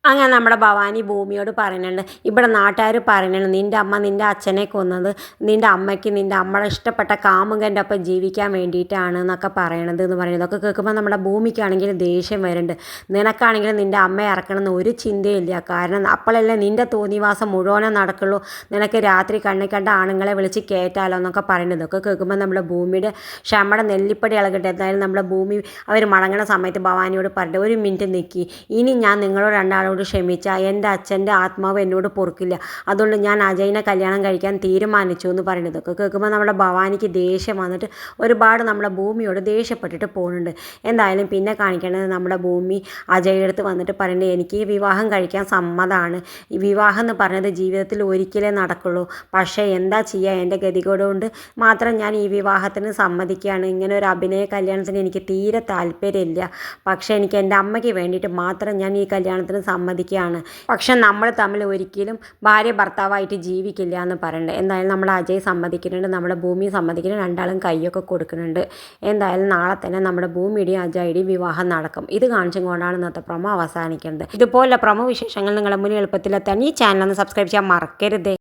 അങ്ങനെ നമ്മുടെ ഭവാനി ഭൂമിയോട് പറയുന്നുണ്ട്, ഇവിടെ നാട്ടുകാർ പറയുന്നുണ്ട് നിൻ്റെ അമ്മ നിൻ്റെ അച്ഛനെ കൊന്നത് നിൻ്റെ അമ്മയ്ക്ക് നിൻ്റെ അമ്മയുടെ ഇഷ്ടപ്പെട്ട കാമുകൻ്റെ ഒപ്പം ജീവിക്കാൻ വേണ്ടിയിട്ടാണ് എന്നൊക്കെ പറയണത് എന്ന് പറയുന്നത്. ഇതൊക്കെ കേൾക്കുമ്പോൾ നമ്മുടെ ഭൂമിക്കാണെങ്കിൽ ദേഷ്യം വരുന്നുണ്ട്. നിനക്കാണെങ്കിലും നിൻ്റെ അമ്മയെ ഇറക്കണമെന്ന് ഒരു ചിന്തയില്ല. കാരണം അപ്പോഴല്ലേ നിൻ്റെ തോന്നിവാസം മുഴുവനും നടക്കുള്ളൂ. നിനക്ക് രാത്രി കണ്ണി കണ്ട ആണുങ്ങളെ വിളിച്ച് കയറ്റാലോ എന്നൊക്കെ പറയുന്നത്. ഇതൊക്കെ കേൾക്കുമ്പോൾ നമ്മുടെ ഭൂമിയുടെ ക്ഷമയുടെ നെല്ലിപ്പടി ഇളകട്ടെ. എന്തായാലും നമ്മുടെ ഭൂമി അവർ മടങ്ങണ സമയത്ത് ഭവാനിയോട് പറഞ്ഞിട്ട്, ഒരു മിനിറ്റ് നിൽക്കി, ഇനി ഞാൻ നിങ്ങളോട് രണ്ടാളോട് ക്ഷമിച്ചാൽ എൻ്റെ അച്ഛൻ്റെ ആത്മാവ് എന്നോട് പൊറുക്കില്ല. അതുകൊണ്ട് ഞാൻ അജയിനെ കല്യാണം കഴിക്കാൻ തീരുമാനിച്ചു എന്ന് പറയുന്നത്. ഇതൊക്കെ കേൾക്കുമ്പോൾ നമ്മുടെ ഭവാനിക്ക് ദേഷ്യം വന്നിട്ട് ഒരുപാട് നമ്മുടെ ഭൂമിയോട് ദേഷ്യപ്പെട്ടിട്ട് പോകുന്നുണ്ട്. എന്തായാലും പിന്നെ കാണിക്കേണ്ടത് നമ്മുടെ ഭൂമി അജയുടെ അടുത്ത് വന്നിട്ട് പറയുന്നത്, എനിക്ക് ഈ വിവാഹം കഴിക്കാൻ സമ്മതമാണ്. ഈ വിവാഹം എന്ന് പറഞ്ഞത് ജീവിതത്തിൽ ഒരിക്കലേ നടക്കുള്ളൂ. പക്ഷേ എന്താ ചെയ്യുക, എൻ്റെ ഗതികേട് കൊണ്ട് മാത്രം ഞാൻ ഈ വിവാഹത്തിന് സമ്മതിക്കുകയാണ്. ഇങ്ങനെ ഒരു അഭിനയ കല്യാണത്തിന് എനിക്ക് തീരെ താല്പര്യമില്ല. പക്ഷേ എനിക്ക് എൻ്റെ അമ്മയ്ക്ക് വേണ്ടിയിട്ട് മാത്രം ഞാൻ ഈ കല്യാണത്തിന് സമ്മതിക്കുകയാണ്. പക്ഷെ നമ്മൾ തമ്മിൽ ഒരിക്കലും ഭാര്യ ഭർത്താവായിട്ട് ജീവിക്കില്ല എന്ന് പറയുന്നുണ്ട്. എന്തായാലും നമ്മുടെ അജയ് സമ്മതിക്കുന്നുണ്ട്, നമ്മുടെ ഭൂമി സമ്മതിക്കുന്നുണ്ട്, രണ്ടാളും കൈയൊക്കെ കൊടുക്കുന്നുണ്ട്. എന്തായാലും നാളെ തന്നെ നമ്മുടെ ഭൂമിയുടെയും അജയുടെയും വിവാഹം നടക്കും. ഇത് കാണിച്ചും കൊണ്ടാണ് ഇന്നത്തെ പ്രൊമോ അവസാനിക്കുന്നത്. ഇതുപോലെ പ്രൊമോ വിശേഷങ്ങൾ നിങ്ങളുടെ മുന്നിൽ എളുപ്പത്തിലെത്താൻ ഈ ചാനൽ ഒന്ന് സബ്സ്ക്രൈബ് ചെയ്യാൻ മറക്കരുത്.